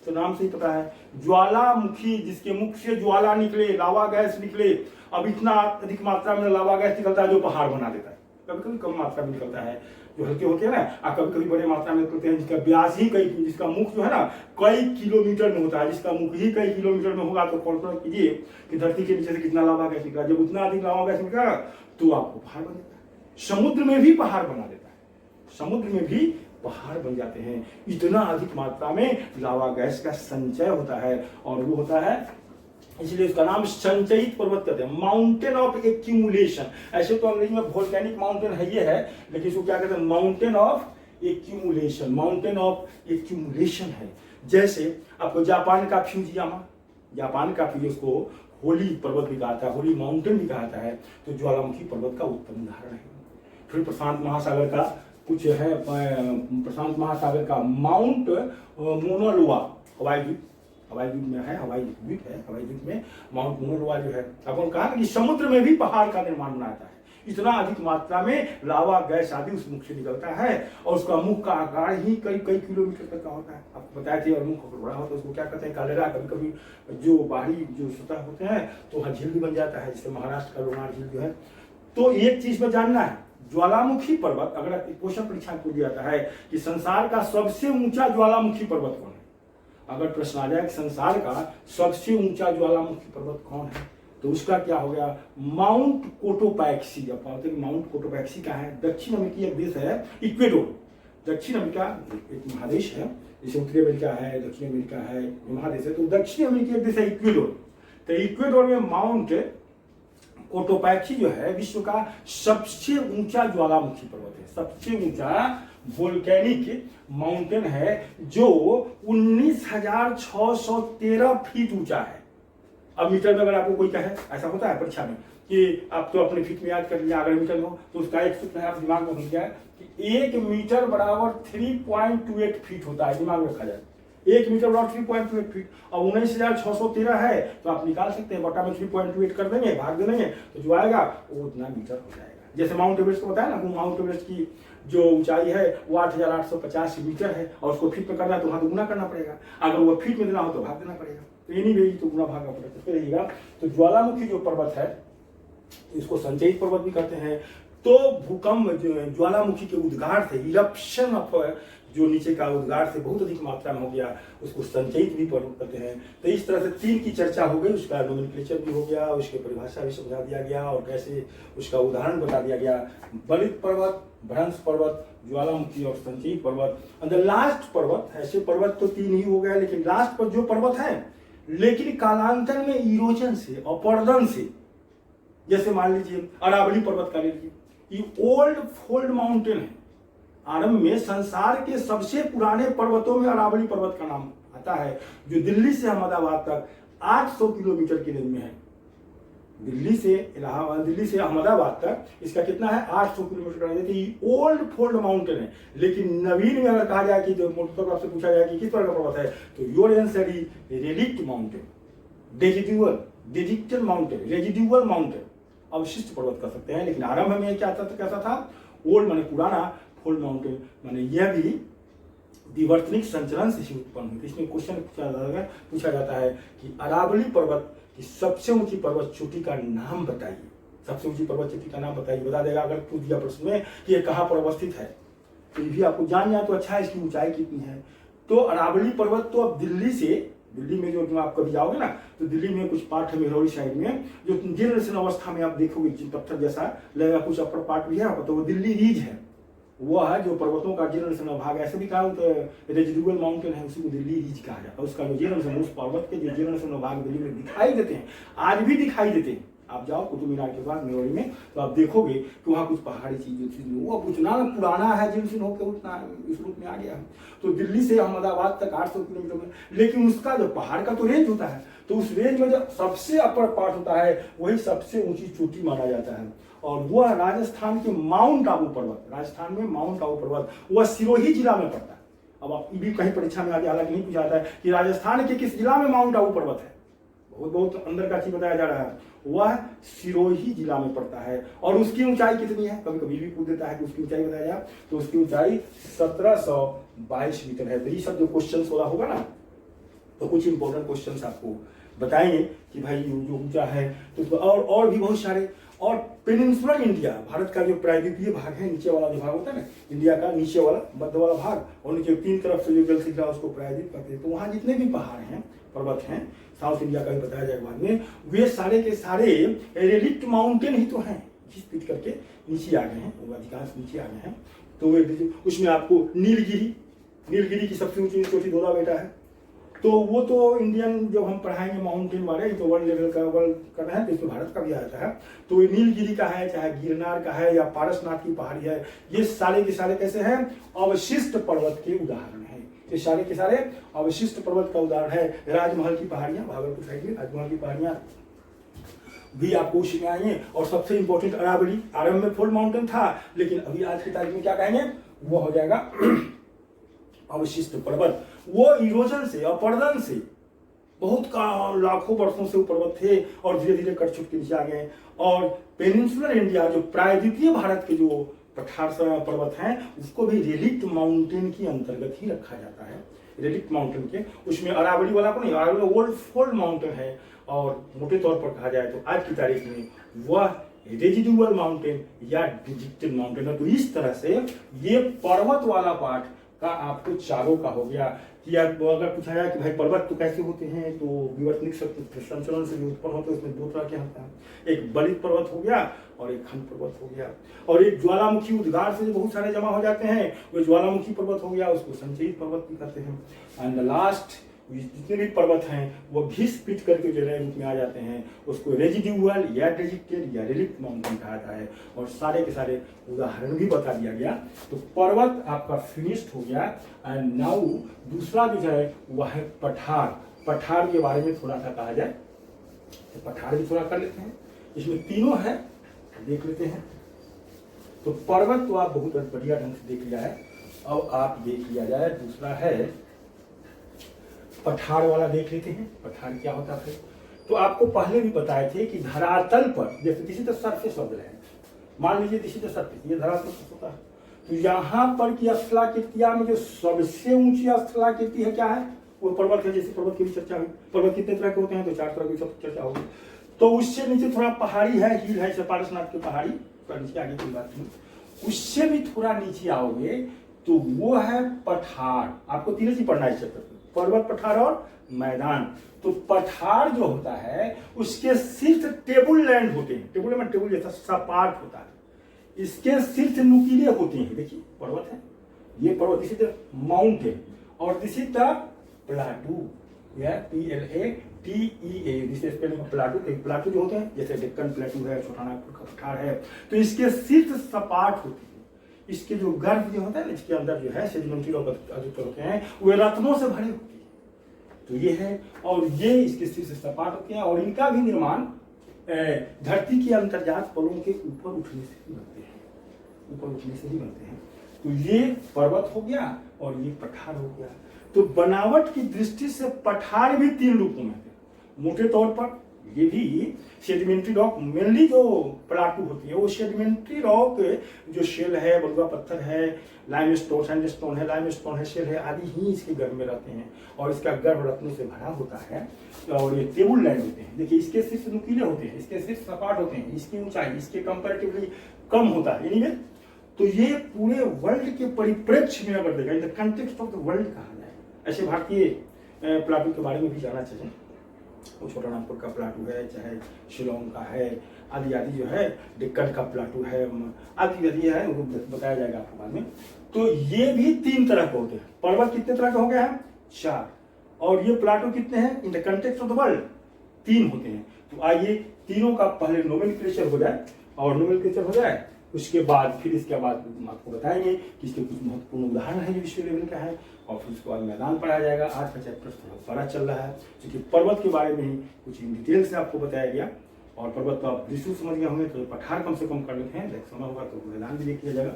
तो नाम से ही पता है ज्वालामुखी, जिसके मुख से ज्वाला निकले, लावा गैस निकले। अब इतना अधिक मात्रा में लावा गैस निकलता है जो पहाड़ बना देता है। कभी कभी कम मात्रा में निकलता है जो हल्के होते हैं ना, और कभी कभी बड़े मात्रा में निकलते हैं जिसका व्यास ही कई, जिसका मुख जो है ना कई किलोमीटर में होता है, जिसका मुख ही कई किलोमीटर में होगा। तो कल्पना कीजिए कि धरती के नीचे से कितना लावा गैस निकला। जब उतना अधिक लावा गैस निकला तो आपको पहाड़ बन देता है। समुद्र में भी पहाड़ बना देता है, समुद्र में भी पहाड़ बन जाते हैं। इतना अधिक मात्रा में लावा गैस का संचय होता है और वो होता है, इसलिए उसका नाम संचयित पर्वत कहते हैं, माउंटेन ऑफ एक्यूमुलेशन। ऐसे तो अंग्रेजी में वोल्केनिक माउंटेन है ये है, लेकिन इसको क्या कहते हैं? Mountain of accumulation. Mountain of accumulation है। जैसे आपको जापान का फ्यूजियामा, जापान का फ्यूजी, उसको होली पर्वत भी कहा था, होली माउंटेन भी कहा है। तो ज्वालामुखी पर्वत का उत्तम उदाहरण है। फिर प्रशांत महासागर का कुछ है, प्रशांत महासागर का माउंट मोनालोआ, हवाई द्वीप, हवाई द्वीप में है, हवाई द्वीप है, हवाई द्वीप में माउंट मोनालोआ जो है। अपन कहा कि समुद्र में भी पहाड़ का निर्माण बनाता है। इतना अधिक मात्रा में लावा गैस आदि उस मुख से निकलता है और उसका मुख का आकार ही कई कई किलोमीटर तक का होता है। आपको बताया थे। और मुख बड़ा होता है उसको क्या कहते हैं? कालेरा। कभी कभी जो बाहरी जो सतह होते हैं तो वहाँ झील भी बन जाता है, जैसे महाराष्ट्र का लोनार झील जो है। तो एक चीज में जानना है ज्वालामुखी पर्वत, अगर क्वेश्चन परीक्षा में पूछ दिया जाता है कि संसार का सबसे ऊंचा ज्वालामुखी पर्वत कौन है, अगर प्रश्न आ जाए कि संसार का सबसे ऊंचा ज्वालामुखी पर्वत कौन है, तो उसका क्या हो गया, माउंट कोटोपैक्सी। अब पाते हैं माउंट कोटोपैक्सी का है, दक्षिण अमेरिकी एक देश है इक्वेडोर। दक्षिण अमेरिका एक महादेश है, जैसे उत्तरी अमेरिका है, दक्षिण अमेरिका है, महादेश है, तो दक्षिण अमेरिकी एक देश है इक्वेडोर। तो इक्वेडोर में माउंट कोटोपैक्सी जो है विश्व का सबसे ऊंचा ज्वालामुखी पर्वत है, सबसे ऊंचा वोल्केनिक माउंटेन है, जो 19,613 फीट ऊंचा है। अब मीटर में अगर आपको कोई कहे, ऐसा होता है परीक्षा में कि आप तो अपने फीट में याद कर लिया, अगर मीटर में हो तो उसका एक सूत्र है, आप दिमाग में भूल जाए कि 1 मीटर बराबर 3.28 फीट होता है, दिमाग में रखा जाए। 1 मीटर बराबर 3.28 फीट। अब 19,613 है तो आप निकाल सकते हैं, बटा में 3.28 कर देंगे, भाग दे देंगे, तो जो आएगा वो उतना मीटर हो जाएगा। जैसे माउंट एवरेस्ट को बताया ना, वो माउंट एवरेस्ट की जो ऊंचाई है वो 8,850 मीटर है, और उसको फीट में करना है तो वहां गुना करना पड़ेगा, अगर वो फीट में देना हो तो भाग देना पड़ेगा, तो ये नहीं भेजी तो गुना भागा पड़ेगा, तो रहिएगा। तो ज्वालामुखी जो पर्वत है इसको संचयित पर्वत भी कहते हैं। तो भूकंप ज्वालामुखी के उद्गार से, इरप्शन ऑफ जो नीचे का उद्गार से बहुत अधिक मात्रा में हो गया, उसको संचयित भी पर्वत कहते हैं। तो इस तरह से 3 की चर्चा हो गई, उसका नोमेनक्लेचर भी हो गया, उसकी परिभाषा भी समझा दिया गया, और कैसे उसका उदाहरण बता दिया गया। बलित पर्वत, भ्रंश पर्वत, ज्वालामुखी और संचयित पर्वत। द लास्ट पर्वत, ऐसे पर्वत तो 3 ही हो गया, लेकिन लास्ट पर जो पर्वत है लेकिन कालांतर में इरोजन से, अपरदन से, जैसे मान लीजिए अरावली पर्वत का लीजिए, ये ओल्ड फोल्ड माउंटेन है। आरंभ में संसार के सबसे पुराने पर्वतों में अरावली पर्वत का नाम आता है, जो दिल्ली से अहमदाबाद तक 800 किलोमीटर की रेंज में है। दिल्ली से अहमदाबाद तक इसका कितना है, 800 किलोमीटर का रेंज। ओल्ड फोल्ड माउंटेन है, लेकिन नवीन में अगर कहा जाए कि जो मोटर आपसे पूछा जाए कि किस तरह का पर्वत है, तो your answer is relict mountain, residual mountain, अवशिष्ट पर्वत कर सकते हैं। लेकिन आरंभ में क्या था, कैसा था, ओल्ड माने पुराना, फोल्ड माउंटेन माने यह भी विवर्तनिक संचलन से उत्पन्न हुई। इसमें क्वेश्चन पूछा जाता है कि अरावली पर्वत की सबसे ऊंची पर्वत चोटी का नाम बताइए, सबसे ऊंची पर्वत चोटी का नाम बताइए, बता देगा। अगर पूछ दिया प्रश्न में कि ये कहाँ पर अवस्थित है, तो ये भी आपको जान जाए तो अच्छा है, इसकी ऊंचाई कितनी है। तो अरावली पर्वत तो अब दिल्ली में जो आप कभी जाओगे ना, तो दिल्ली में कुछ पार्ट है मेहरौली साइड में, जो जीर्णशीर्ण अवस्था में आप देखोगे, पत्थर जैसा लगेगा, कुछ अपर पार्ट भी है, तो वो दिल्ली रीज है। वह है जो पर्वतों का जीर्णशीर्ण भाग, ऐसे भी कहा तो रेजिडुअल माउंटेन है, उसी को दिल्ली रीज कहा जाता है। उसका जो जीर्णशीर्ण, उस पर्वत के जो जीर्णशीर्ण भाग दिल्ली में दिखाई देते हैं, आज भी दिखाई देते हैं। आप जाओ कुतुब मीनार के पास मेहरौली में, तो आप देखोगे कि वहाँ कुछ पहाड़ी चीजें, वो उतना पुराना है, जीर्णशीर्ण होकर उतना इस रूप में आ गया है। तो दिल्ली से अहमदाबाद तक 800 किलोमीटर में, लेकिन उसका जो पहाड़ का तो रेंज होता है, तो उस रेंज में जो सबसे अपर पार्ट होता है वही सबसे ऊंची चोटी माना जाता है, और वह राजस्थान के माउंट आबू पर्वत, राजस्थान में माउंट आबू पर्वत, वह सिरोही जिला में पड़ता है। अब आप भी कहीं परीक्षा में आगे हालांकि नहीं पूछा जाता है कि राजस्थान के किस जिला में माउंट आबू पर्वत है, बहुत अंदर का चीज बताया जा रहा है, वह सिरोही जिला में पड़ता है। और उसकी ऊंचाई कितनी है, कभी कभी भी पूछ देता है कि उसकी ऊंचाई बताया जाए, तो उसकी ऊंचाई 1722 मीटर है। तो ये सब जो क्वेश्चन होगा ना, तो कुछ इंपॉर्टेंट क्वेश्चंस आपको बताएंगे कि भाई जो ऊंचा है, तो और भी बहुत सारे। और पेनिनसुलर इंडिया, भारत का जो प्रायद्वीपीय भाग है, नीचे वाला जो भाग होता है ना इंडिया का, नीचे वाला मध्य वाला भाग, और नीचे 3 तरफ से जो जल शिखर है उसको प्रायद्वीप कहते हैं। तो वहाँ जितने भी पहाड़ हैं, पर्वत हैं, साउथ इंडिया का भी बताया जाएगा बाद में, वे सारे के सारे रेलिक्ट माउंटेन ही तो हैं, जिस पीट करके नीचे आ गए हैं, वो अधिकांश नीचे आ गए हैं। तो उसमें आपको नीलगिरी की सबसे ऊंची चोटी धोला बेटा है, तो वो तो इंडियन जब हम पढ़ाएंगे माउंटेन वाले, तो वर्ल्ड लेवल का वर्ल्ड करना है, तो इसमें भारत का भी आता है। तो नीलगिरी का है, चाहे गिरनार का है, या पारसनाथ की पहाड़ी है, ये सारे के सारे कैसे हैं, अवशिष्ट पर्वत के उदाहरण है। ये सारे के सारे अवशिष्ट पर्वत का उदाहरण है। राजमहल की पहाड़ियां, भागलपुर साइड में राजमहल की पहाड़ियां भी आपको उसी में आएंगे। और सबसे इंपॉर्टेंट अरावली, आरंभ में फोल्ड माउंटेन था, लेकिन अभी आज की तारीख में क्या कहेंगे, वो हो जाएगा अवशिष्ट पर्वत। वो इरोजन से, अपरदन से, बहुत का लाखों वर्षों से वो पर्वत थे और धीरे धीरे कट छुट के नीचे आ गए। और पेनिनसुलर इंडिया, जो प्रायद्वीपीय भारत के जो पठार पर्वत हैं, उसको भी रेलिक्ट माउंटेन की अंतर्गत ही रखा जाता है। रेलिक्ट माउंटेन के, उसमें अरावली वाला को नहीं, अरावली ओल्ड फोल्ड माउंटेन है। और मोटे तौर पर कहा जाए तो आज की तारीख में वह रेजिडुअल माउंटेन या डिजिटल माउंटेन है। तो इस तरह से ये पर्वत वाला पार्ट का आपको चारों का हो गया कि अगर पूछा जाए कि भाई पर्वत तो कैसे होते हैं, तो विवर्त लिख सकते, संचलन से जो उत्पन्न होते हैं उसमें दो तरह के होता है, एक बलित पर्वत हो गया और एक खंड पर्वत हो गया, और एक ज्वालामुखी उद्गार से जो बहुत सारे जमा हो जाते हैं वो ज्वालामुखी पर्वत हो गया, उसको संचयित पर्वत भी कहते हैं। एंड लास्ट जितने भी पर्वत हैं वो घिस पिट करके जो नए रूप में आ जाते हैं उसको रेजिड्यूअल या डिजिटेड या रिलिक्ट माउंटेन कहा जाता है, और सारे के सारे उदाहरण भी बता दिया गया। तो पर्वत आपका फिनिश्ड हो गया। एंड नाउ दूसरा जो है वह है पठार। पठार के बारे में थोड़ा सा कहा जाए तो पठार भी थोड़ा कर लेते हैं। इसमें तीनों है, देख लेते हैं। तो पर्वत तो आप बहुत बढ़िया ढंग से देख लिया है। अब आप देख लिया जाए दूसरा है पठार वाला, देख लेते हैं पठार क्या होता है। तो आपको पहले भी बताए थे कि धरातल पर, जैसे this is the surface of the land, मान लीजिए दिस इज द सरफेस, ये धरातल पर होता है। तो यहाँ पर की स्थलाकृतियां में जो सबसे ऊंची स्थलाकृति है क्या है, वो पर्वत है। जैसे पर्वत की भी चर्चा हुई, पर्वत कितने तरह के होते हैं, तो 4 तरह की सब चर्चा होगी। तो उससे नीचे थोड़ा पहाड़ी है, हिल है, पारसनाथ की पहाड़ी, थोड़ा नीचे आगे कोई बात नहीं। उससे भी थोड़ा नीचे आओगे तो वो है पठार। आपको तीनों चीज पढ़ना है चैप्टर, पर्वत, पठार और मैदान। तो पठार जो होता है उसके शीर्ष टेबल लैंड होते हैं, टेबल में टेबल जैसा सपाट होता है, इसके शीर्ष नुकीले होते हैं। देखिए पर्वत है, ये पर्वत, दिस इज द माउंटेन और दिस इज द प्लाटू, या PLATEA, this is spelling of plateau. Plateau जो होते हैं जैसे डेक्कन प्लेटू है, छोटा नागपुर का पठार है, तो इसके शीर्ष सपाट होते हैं। इसके जो गर्भ जो होता है, इसके अंदर जो है सेडिमेंट्री रॉक अधिकतर होते हैं, वे रत्नों से भरे होते हैं। तो ये है, और ये इसके शीर्ष सपाट होते हैं, और इनका भी निर्माण धरती के अंतर्जात पलों के ऊपर उठने से ही बनते हैं, ऊपर उठने से ही बनते हैं। तो ये पर्वत हो गया और ये पठार हो गया। तो बनावट की दृष्टि से पठार भी 3 रूपों में है। मोटे तौर पर ये भी सेडिमेंट्री रॉक, मेनली जो प्लाटू होती है वो सेडिमेंट्री रॉक, जो शेल है, बलुआ पत्थर है, लाइमस्टोन, सैंडस्टोन है, लाइमस्टोन है, शेल है आदि ही इसके गर्भ में रहते हैं, और इसका गर्भ रत्नों से भरा होता है, और ये टेबल लैंड होते हैं। देखिए इसके शीर्ष नुकीले होते हैं, इसके शीर्ष सपाट होते हैं, इसकी ऊंचाई इसके कंपैरेटिवली कम होता है। एनीवे, तो ये पूरे वर्ल्ड के परिप्रेक्ष्य में अगर देखा, इन the context of the world कहा जाए, ऐसे भारतीय प्लाटू के बारे में भी जाना चाहिए। वो छोटा नागपुर का प्लाटू है, चाहे शिलोंग का है, आदि आदि जो है, डेक्कन का प्लाटू है, आदि आदि है, वो बताया जाएगा आपको बाद में। तो ये भी 3 तरह के होते हैं। पर्वत कितने तरह के हो गए हैं? 4। और ये प्लाटू कितने हैं इन the context of the world? 3 होते हैं। तो आइए तीनों का पहले नोमेनक्लेचर हो जाए, और नोमेनक्लेचर हो जाए उसके बाद फिर इसके बाद हम आपको बताएंगे कि इसके कुछ महत्वपूर्ण उदाहरण है जो विश्व लेवल का है, और फिर उसके बाद मैदान पढ़ाया जाएगा। आज का चैप्टर थोड़ा बड़ा चल रहा है क्योंकि पर्वत के बारे में ही कुछ इन डिटेल से आपको बताया गया, और पर्वत तो आप दृश्य समझ गए होंगे, तो पठार कम से कम कर लेते हैं, समय होगा तो मैदान भी देख लिया जाएगा।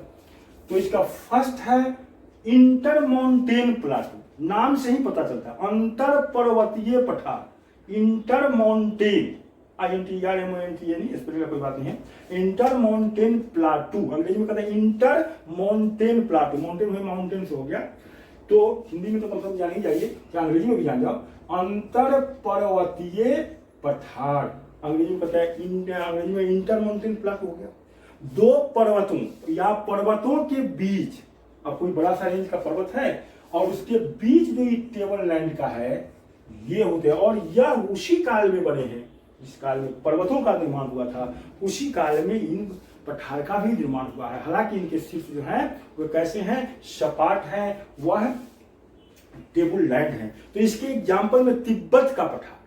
तो इसका फर्स्ट है इंटर माउंटेन प्लाटू। नाम से ही पता चलता है, अंतर पर्वतीय पठार, इंटर माउंटेन, INTERMOUNTAIN, स्पेलिंग का कोई बात नहीं है। इंटर माउंटेन प्लाटू, अंग्रेजी में कहते हैं इंटर माउंटेन प्लाटू, माउंटेन हुए माउंटेन से हो गया, तो हिंदी में तो कम से कम जान ही जाइए, क्या अंग्रेजी में भी जान जाओ। अंतर पर्वतीय पठार, अंग्रेजी में कहते हैं, अंग्रेजी में इंटर माउंटेन प्लाटू हो गया। 2 पर्वतों या पर्वतों के बीच, अब कोई बड़ा सा रेंज का पर्वत है और उसके बीच जो टेबल लैंड का है, ये होते हैं, और यह उसी काल में बने हैं जिस काल में पर्वतों का निर्माण हुआ था, उसी काल में इन पठार का भी निर्माण हुआ है। हालांकि इनके शीर्ष जो है वो कैसे हैं? सपाट है, वह टेबल लैंड है। तो इसके एग्जाम्पल में तिब्बत का पठार,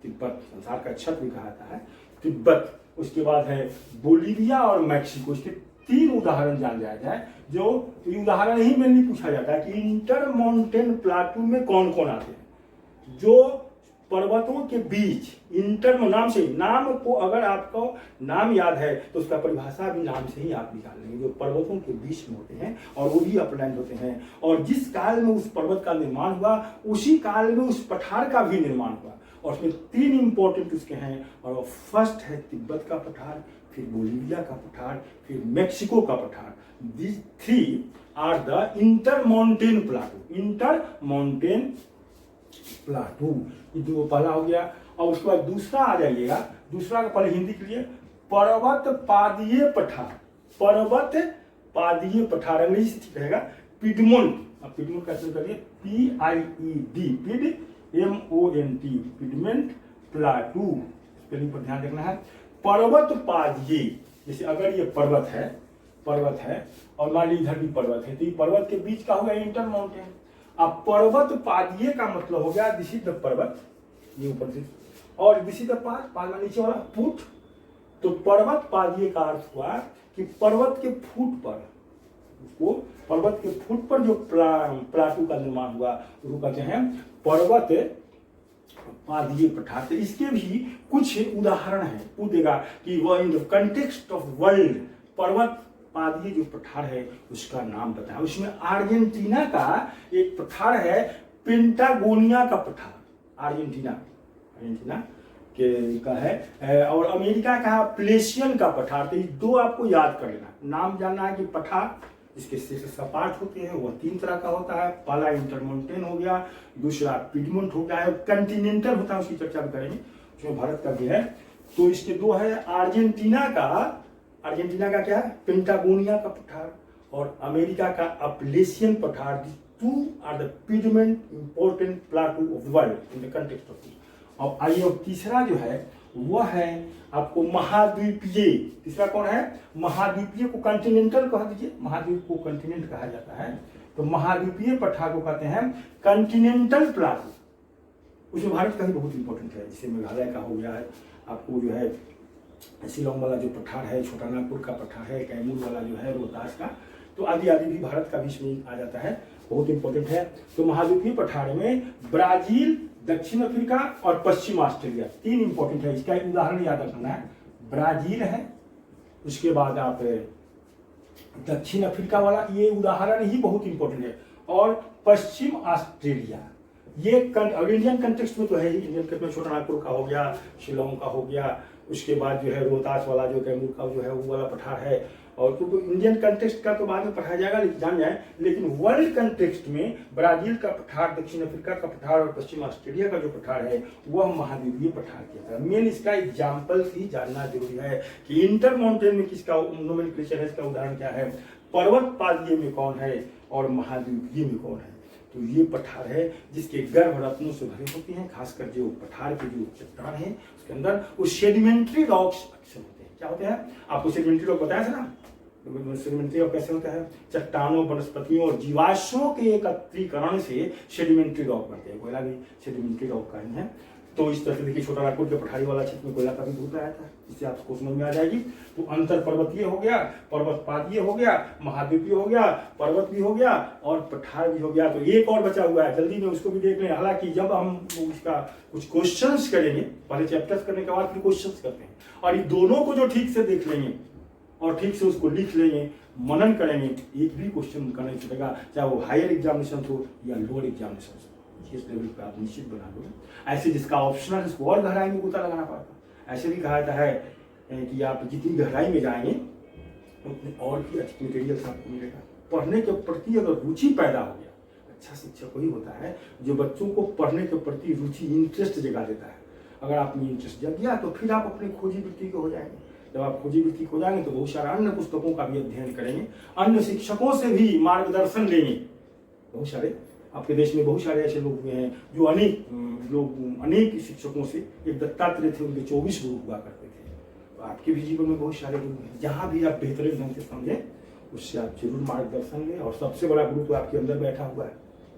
तिब्बत संसार का छत भी कहा जाता है, तिब्बत, उसके बाद है बोलीविया और मैक्सिको। इसके 3 उदाहरण जान जाए, जो उदाहरण ही मेनली पूछा जाता है कि इंटर माउंटेन प्लाटू में कौन कौन आते हैं। जो पर्वतों के बीच, इंटर नाम से, नाम को अगर आपको नाम याद है तो उसका परिभाषा भी नाम से ही आप निकाल लेंगे। जो पर्वतों के बीच में होते हैं और वो भी अपलैंड होते हैं, और जिस काल में उस पर्वत का निर्माण हुआ उसी काल में उस पठार का भी निर्माण हुआ, और उसमें 3 इंपॉर्टेंट उसके हैं, और वो फर्स्ट है तिब्बत का पठार, फिर बोलीविया का पठार, फिर मैक्सिको का पठार। These 3 are the inter mountain plateau, inter mountain plateau. ये 2 पहला हो गया, और उसके बाद दूसरा आ जाइएगा। दूसरा का पहले हिंदी के लिए पर्वत पादीय पठार, पर्वत पादीय पठार अंग्रेजी से ठीक रहेगा पिडमोंट। अब पिडमोंट का स्पेल करिए PIED, पिड MONT, पिडमेंट प्लाटू, स्पेलिंग पर ध्यान रखना है। पर्वत पादीय, जैसे अगर ये पर्वत है और मान लीजिए इधर भी पर्वत है, तो ये पर्वत के बीच का होगा इंटर माउंटेन। अब पर्वत पादीय का मतलब हो गया दिस इज द पर्वत, ये ऊपर से, और दिस इज द पाद नीचे वाला फुट। तो पर्वत पादीय का अर्थ हुआ कि पर्वत के फुट पर, उसको पर्वत के फुट पर जो प्लाटू का निर्माण हुआ उसको कहते हैं पर्वत पादीय पठार। तो इसके भी कुछ उदाहरण है, पूछेगा कि वह इन द कंटेक्स्ट ऑफ वर्ल्ड पर्वत पादीय जो पठार है उसका नाम बताएं। उसमें अर्जेंटीना का एक पठार है पेंटागोनिया का पठार, अर्जेंटीना के का है, और अमेरिका का प्लेशियन का पठार। तो ये दो आपको याद कर लेना, नाम जानना है कि पठार इसके सपाट होते हैं वह 3 तरह का होता है। पहला इंटरमाउंटेन हो गया, दूसरा पिडमोंट हो गया है, कंटिनेंटल होता है उसकी चर्चा भी करेंगे, उसमें भारत का भी है। तो इसके दो है, अर्जेंटीना का क्या है पेंटागोनिया का पठार, और अमेरिका का अपलेशियन पठार। Two are the piedmont important plateau of the world in the context of this. और आइए अब तीसरा जो है वह है आपको महाद्वीपीय। तीसरा कौन है, महाद्वीपीय को कंटिनेंटल कह दीजिए, महाद्वीप को कंटिनेंट कहा जाता है। तो महाद्वीपीय पठार को कहते हैं कंटिनेंटल प्लाटू। उसमें भारत का भी बहुत इंपॉर्टेंट है, जैसे मेघालय का हो गया है, आपको जो है शिलोंग वाला जो पठार है, छोटा नागपुर का पठार है, कैमूर वाला जो है रोहतास का, तो आदि भी भारत का भी इसमें आ जाता है, बहुत इंपॉर्टेंट है। तो महाद्वीपीय पठार में ब्राजील, दक्षिण अफ्रीका और पश्चिम ऑस्ट्रेलिया 3 इंपॉर्टेंट है। इसका एक उदाहरण याद रखना है, ब्राजील है, उसके बाद आप दक्षिण अफ्रीका वाला, ये उदाहरण ही बहुत इंपॉर्टेंट है, और पश्चिम ऑस्ट्रेलिया। ये इंडियन कंटेक्स्ट में तो है ही, इंडियन कंटेक्स्ट में छोटा नागपुर का हो गया, शिलोंग का हो गया, उसके बाद जो है रोहतास वाला जो कैमूर का जो है वो वाला पठार है। और तो इंडियन कंटेक्स्ट का तो बाद में पढ़ाया जाएगा, जान जाए, लेकिन वर्ल्ड कंटेक्स्ट में ब्राजील का पठार, दक्षिण अफ्रीका का पठार और पश्चिम ऑस्ट्रेलिया का जो पठार है वह महाद्वीपीय पठार कहता है। मेन इसका एग्जाम्पल ही जानना जरूरी है कि इंटर माउंटेन में किसका नोमेनक्लेचर है, इसका उदाहरण क्या है, पर्वत पादीय में कौन है और महाद्वीपीय में कौन है। तो ये पठार है जिसके गर्भ रत्नों से भरे होते हैं, खासकर जो पठार के जो चट्टान है उसके अंदर वो सेडिमेंट्री रॉक्स अक्सर होते हैं। क्या होते हैं, आपको सेडिमेंट्री रॉक बताया था ना, सेडिमेंट्री रॉक कैसे होता है, चट्टानों, वनस्पतियों और जीवाश्मों के एकत्रीकरण से सेडिमेंट्री रॉक बनते हैं। कोयला भी सेडिमेंट्री रॉक का ही है। तो इस तरह से देखिए छोटा नागपुर के पठारी वाला क्षेत्र में कोयला का भी बहुत आया था, इससे आपको समझ में आ जाएगी। तो अंतर पर्वतीय हो गया, पर्वत पादीय हो गया, महाद्वीपीय हो गया, पर्वत भी हो गया और पठार भी हो गया। तो एक और बचा हुआ है, जल्दी में उसको भी देख लें। हालांकि जब हम उसका कुछ क्वेश्चंस करेंगे, पहले चैप्टर्स करने के बाद फिर क्वेश्चंस करते हैं, और इन दोनों को जो ठीक से देख लेंगे और ठीक से उसको लिख लेंगे, मनन करेंगे, एक भी क्वेश्चन करना चलेगा, चाहे वो हायर एग्जामिनेशन हो या लोअर एग्जामिनेशन हो, इस लेवल पर आप निश्चित बना दो। ऐसे जिसका ऑप्शनल है उसको और गहराई में गोता लगाना पड़ता। ऐसे भी कहा जाता है कि आप जितनी गहराई में जाएंगे उतने और भी अच्छी मटेरियल आपको मिलेगा। पढ़ने के प्रति अगर रुचि पैदा हो गया, अच्छा शिक्षक वही होता है जो बच्चों को पढ़ने के प्रति रुचि, इंटरेस्ट जगा देता है। अगर आप में इंटरेस्ट जग गया तो फिर आप अपनी खोजी वृत्ति के हो जाएंगे। जब आप खोजी वृत्ति हो जाएंगे तो बहुत सारा अन्य पुस्तकों का भी अध्ययन करेंगे, अन्य शिक्षकों से भी मार्गदर्शन लेंगे। बहुत सारे आपके देश में बहुत सारे ऐसे लोग हुए हैं जो अनेक शिक्षकों से, एक दत्तात्रेय थे, उनके 24 गुरु हुआ करते थे। तो आपके भी जीवन में बहुत सारे गुरु हैं, जहाँ भी आप बेहतरीन ढंग से समझें उससे आप जरूर मार्गदर्शन लें। और सबसे बड़ा गुरु तो आपके अंदर बैठा हुआ है,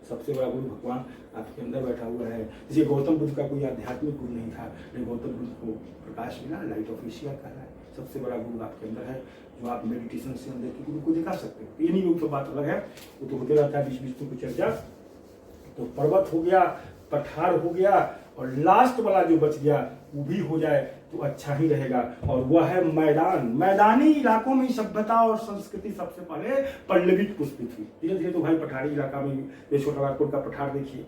सबसे बड़ा गुरु भगवान आपके अंदर बैठा हुआ है। जैसे गौतम बुद्ध का कोई आध्यात्मिक गुरु नहीं था, लेकिन गौतम बुद्ध को प्रकाश मिला, लाइट ऑफ एशिया का है। सबसे बड़ा गुरु आपके अंदर है, जो आप मेडिटेशन से अंदर के गुरु को दिखा सकते हो। ये नहीं वो तो बात अलग है, वो तो होते रहता है बीच बीच में कुछ चर्चा। तो पर्वत हो गया, पठार हो गया, और लास्ट वाला जो बच गया वो भी हो जाए तो अच्छा ही रहेगा, और वह है मैदान। मैदानी इलाकों में सभ्यता और संस्कृति सबसे पहले पल्लवित पुष्पित हुई। धीरे धीरे तो भाई पठारी इलाका में ये छोटा नागपुर का पठार देखिए,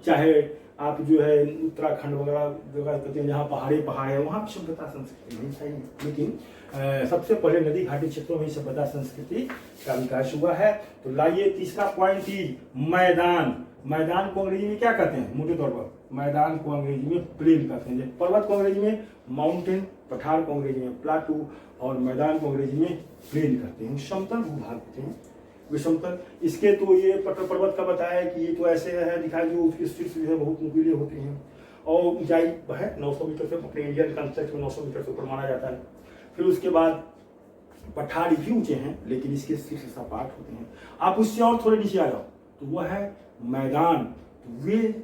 चाहे आप जो है उत्तराखंड वगैरह जगह कहते हैं जहाँ पहाड़ है वहाँ सभ्यता संस्कृति नहीं चाहिए, लेकिन सबसे पहले नदी घाटी क्षेत्रों में सभ्यता संस्कृति का विकास हुआ है। तो लाइए तीसरा पॉइंट ही मैदान। मैदान को अंग्रेजी में क्या कहते हैं, मोटे तौर पर मैदान को अंग्रेजी में प्लेन कहते हैं। पर्वत को अंग्रेजी में माउंटेन पठार को अंग्रेजी में प्लाटू और मैदान को अंग्रेजी में प्लेन कहते हैं। समतल भूभाग होते हैं वे समतल। इसके तो ये पट्ट पर्वत का बताया कि ये तो ऐसे है दिखाई जो उसके शीर्ष जो है बहुत नुकीले होते हैं और ऊंचाई है 900 मीटर से, अपने इंडियन कंसेप्ट में 900 मीटर से ऊपर माना जाता है। फिर उसके बाद पठार भी ऊंचे हैं लेकिन इसके शीर्ष सपाट होते हैं। आप उससे और थोड़े नीचे आ जाओ तो वह है मैदान, तो वे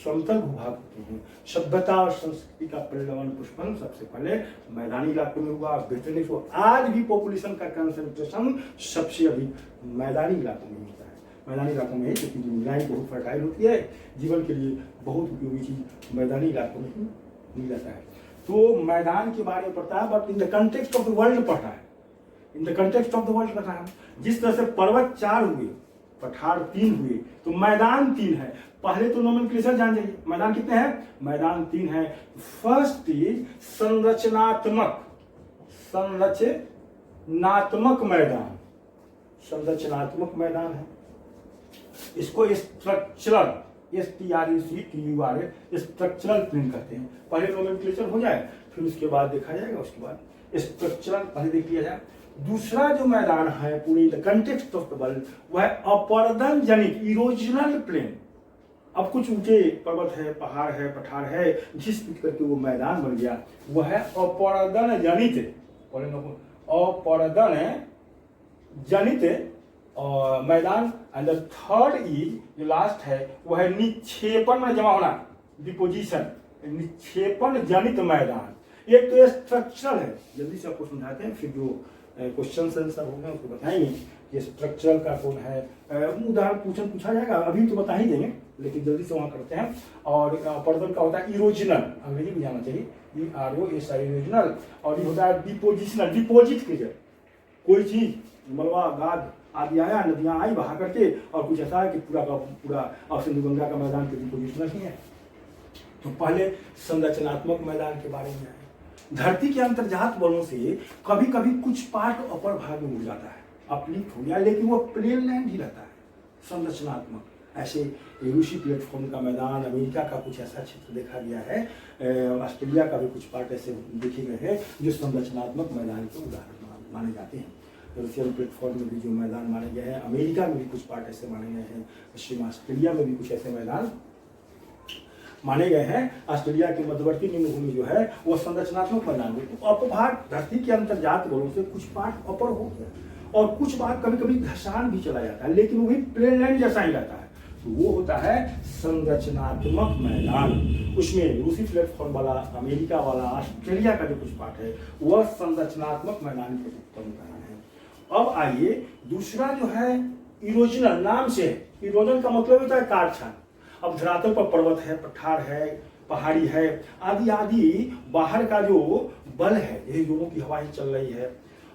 समतल भूभाग होते हैं। सभ्यता और संस्कृति का परिणमन पुष्पन सबसे पहले मैदानी इलाकों में हुआ, ब्रिटेनिक हुआ। आज भी पॉपुलेशन का कंसंट्रेशन सबसे अधिक मैदानी इलाकों में होता है। मैदानी इलाकों में क्योंकि लाइन बहुत फर्टाइल होती है, जीवन के लिए बहुत उपयोगी चीज मैदानी इलाकों में ही मिल जाता है। तो मैदान के बारे में पढ़ता है but in the context of the world पढ़ता है, इन the context of the world पढ़ता है। जिस तरह से पर्वत 4 हुए, पठार 3 हुए, तो मैदान 3 है। पहले तो नोमेनक्लेचर जान जाइए, मैदान कितने हैं? मैदान 3 है। फर्स्ट इज संरचनात्मक, संरचनात्मक मैदान, संरचनात्मक मैदान है। इसको स्ट्रक्चरल, STRUCTURL स्ट्रक्चरल प्लेन कहते हैं। पहले नोमेनक्लेचर हो जाए फिर उसके बाद देखा जाएगा, उसके बाद स्ट्रक्चरल पहले देख लिया जाए। दूसरा जो मैदान है पूरी the context of the world वह अपरदन जनित इरोजनल प्लेन। अब कुछ ऊंचे पर्वत है, पहाड़ है, पठार है, जिस करके वो मैदान बन गया वह है अपरदन जनित, अपरदन जनित मैदान। एंड द थर्ड इज जो लास्ट है वह है निक्षेपण में जमा होना, डिपोजिशन, निक्षेपण जनित मैदान। एक तो स्ट्रक्चरल है, जल्दी से आपको समझाते हैं, फिर जो क्वेश्चन आंसर होंगे उसको बताएंगे ये स्ट्रक्चरल का कौन है। उदाहरण पूछा जाएगा, अभी तो बता ही देंगे लेकिन जल्दी से वहां करते हैं। और पर्दन का होता है इरोजनल, अंग्रेजी में जाना चाहिए, EROSI इरोजनल। और ये होता है डिपोजिशनल, डिपोजिट कीजिए कोई चीज, मलबा गाद आदि आया, नदियां आई बहा करके, और कुछ ऐसा है कि पूरा का पूरा अब सिंधु गंगा का मैदान तो डिपोजिशनल ही है। तो पहले संरचनात्मक मैदान के बारे में है। धरती के अंतर्जात बलों से कभी कभी कुछ पार्ट अपर भाग में उड़ जाता है, अपलिफ्ट हो गया, लेकिन वो प्लेन लैंड ही रहता है संरचनात्मक। ऐसे रूसी प्लेटफॉर्म का मैदान, अमेरिका का कुछ ऐसा क्षेत्र देखा गया है, ऑस्ट्रेलिया का भी कुछ पार्ट ऐसे देखे गए हैं जो संरचनात्मक मैदान के उदाहरण माने जाते हैं। रूसियन प्लेटफॉर्म में भी जो मैदान माने गए हैं, अमेरिका में भी कुछ पार्ट ऐसे माने गए हैं, पश्चिम ऑस्ट्रेलिया में भी कुछ ऐसे मैदान माने गए हैं। ऑस्ट्रेलिया के मध्यवर्ती निम्न भूमि जो है वो संरचनात्मक मैदान है। तो अपभाग धरती के अंतर्जात बलों से कुछ पार्ट अपर हो गया और कुछ भाग कभी कभी धसान भी चला जाता है, लेकिन वो भी प्लेन लैंड जैसा ही रहता है। तो वो होता है संरचनात्मक मैदान। उसमें रूसी प्लेटफॉर्म वाला, अमेरिका वाला, ऑस्ट्रेलिया का जो कुछ पार्ट है वह संरचनात्मक मैदान के उत्पन्न है। अब आइए दूसरा जो है इरोजनल, नाम से इरोजन का मतलब होता है काट छान। अब धरातल पर पर्वत है, पठार है, पहाड़ी है, आदि आदि बाहर का जो बल है, यही दोनों की हवा ही चल रही है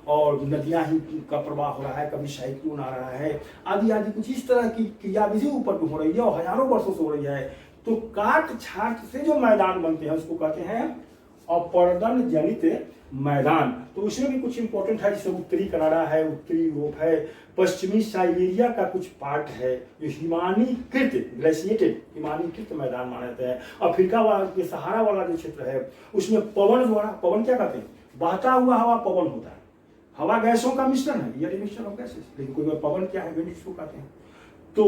और नदियां ही का प्रवाह हो रहा है, कभी साइक्लोन आ रहा है, आदि आदि कुछ इस तरह की क्रियाविधि ऊपर हो रही है और हजारों वर्षों से हो रही है। तो काट छाट से जो मैदान बनते हैं उसको कहते हैं अपरदन जनित मैदान। तो उसमें भी कुछ इंपॉर्टेंट है, जैसे उत्तरी कनाडा है, उत्तरी यूरोप है, पश्चिमी साइबेरिया का कुछ पार्ट है जो हिमानीकृत, ग्लेशिएटेड हिमानीकृत मैदान माना जाता है। अफ्रीका वाला के सहारा वाला जो क्षेत्र है उसमें पवन द्वारा, पवन क्या कहते हैं, बहता हुआ हवा पवन होता है। हवा गैसों का मिश्रण है, ये मिक्सचर ऑफ गैसेस, लेकिन कोई पवन क्या है, विंड इसको कहते हैं। तो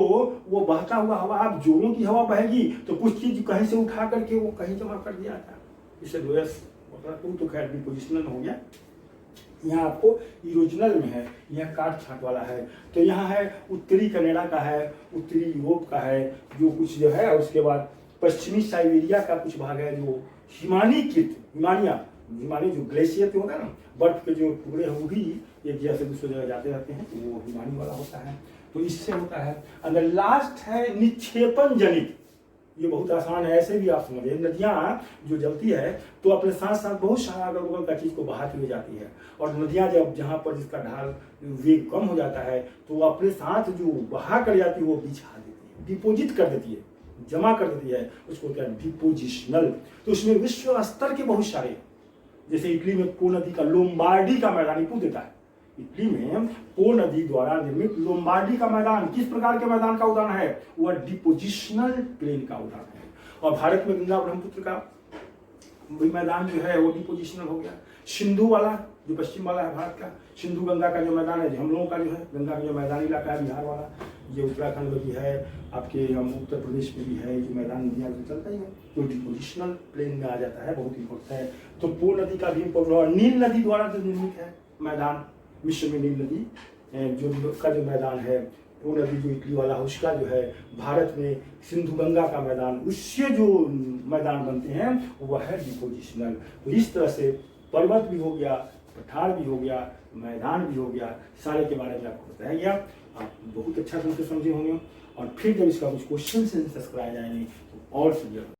वो बहता हुआ हवा, आप जोरों की हवा बहेगी तो कुछ चीज कहीं से उठा करके वो कहीं जमा कर दिया जाता है, इसे लोएस तो खैर डिपोजिशनल हो गया। यहाँ आपको इरोजनल में है, यह काट छाट वाला है। तो यहाँ है उत्तरी कनाडा का है, उत्तरी यूरोप का है जो कुछ जो है, उसके बाद पश्चिमी साइबेरिया का कुछ भाग है जो हिमानीकृत, हिमानी जो ग्लेशियर होता है ना, बर्फ के जो टुकड़े हैं वो भी एक जगह से दूसरी जगह जाते रहते हैं, तो वो हिमानी वाला होता है। तो इससे होता है। अंदर लास्ट है निक्षेपण जनित, ये बहुत आसान है, ऐसे भी आप समझिए। नदियाँ जो जलती है तो अपने साथ साथ बहुत सारा अगल बगल का चीज को बहाती हुई जाती है, और नदियाँ जब जहाँ पर जिसका ढाल वेग कम हो जाता है तो वो अपने साथ जो बहा कर जाती है वो बिछा देती है, डिपोजिट कर देती है, जमा कर देती है, उसको क्या डिपोजिशनल। तो उसमें विश्व स्तर के बहुत सारे, जैसे इटली में पो नदी का लोम्बार्डी का मैदान पू देता है, इटली में पो नदी द्वारा निर्मित लोम्बार्डी का मैदान किस प्रकार के मैदान का उदाहरण है, वह डिपोजिशनल प्लेन का उदाहरण है। और भारत में गंगा ब्रह्मपुत्र का मैदान जो है वो डिपोजिशनल हो गया। सिंधु वाला जो पश्चिम वाला है भारत का, सिंधु गंगा का जो मैदान है, हम लोगों का जो है गंगा का जो मैदानी इलाका है बिहार वाला, ये उत्तराखंड में भी है, आपके उत्तर प्रदेश में भी है, जो मैदान नदियाँ तो चलता ही है, तो डिपोजिशनल प्लेन में आ जाता है, बहुत इंपॉर्टेंट है। तो पो नदी का भी इम्पोर्टेंट, और नील नदी द्वारा जो निर्मित है मैदान, विश्व में नील नदी जो का जो मैदान है, वो नदी जो इटली वाला है उसका जो है भारत में सिंधु गंगा का मैदान, उससे जो मैदान बनते हैं वह है डिपोजिशनल। तो इस तरह से पर्वत भी हो गया, पठार भी हो गया, मैदान भी हो गया, सारे के बारे में आपको बताया गया। आप बहुत अच्छा ढंग से समझे होंगे, और फिर जब इसका कुछ क्वेश्चन आंसर्स कराए जाएंगे तो और क्लियर